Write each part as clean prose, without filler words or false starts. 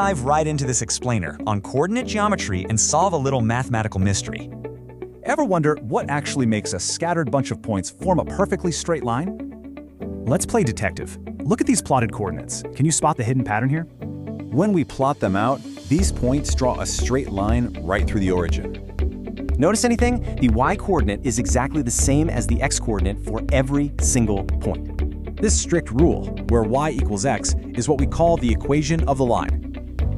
Dive right into this explainer on coordinate geometry and solve a little mathematical mystery. Ever wonder what actually makes a scattered bunch of points form a perfectly straight line? Let's play detective. Look at these plotted coordinates. Can you spot the hidden pattern here? When we plot them out, these points draw a straight line right through the origin. Notice anything? The y-coordinate is exactly the same as the x-coordinate for every single point. This strict rule, where y equals x, is what we call the equation of the line.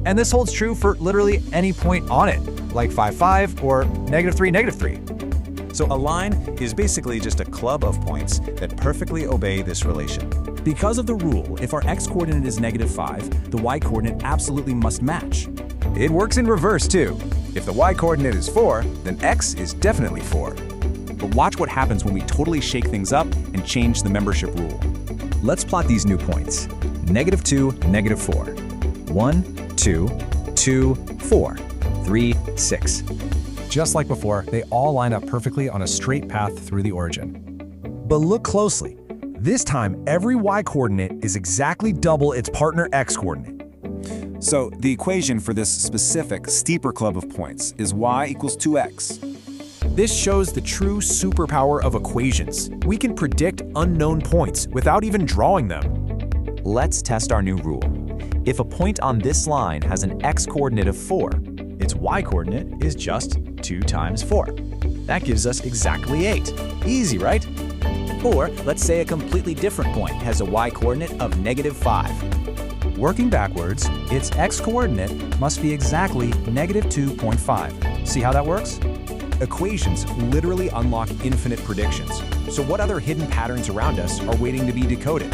And this holds true for literally any point on it, like 5, 5, or -3, -3. So a line is basically just a club of points that perfectly obey this relation. Because of the rule, if our x-coordinate is -5, the y-coordinate absolutely must match. It works in reverse too. If the y-coordinate is 4, then x is definitely 4. But watch what happens when we totally shake things up and change the membership rule. Let's plot these new points. -2, -4. 1, 2, 2, 4, 3, 6. Just like before, they all line up perfectly on a straight path through the origin. But look closely. This time, every y-coordinate is exactly double its partner x-coordinate. So the equation for this specific, steeper club of points is y equals 2x. This shows the true superpower of equations. We can predict unknown points without even drawing them. Let's test our new rule. If a point on this line has an x-coordinate of 4, its y-coordinate is just 2 times 4. That gives us exactly 8. Easy, right? Or let's say a completely different point has a y-coordinate of -5. Working backwards, its x-coordinate must be exactly -2.5. See how that works? Equations literally unlock infinite predictions. So what other hidden patterns around us are waiting to be decoded?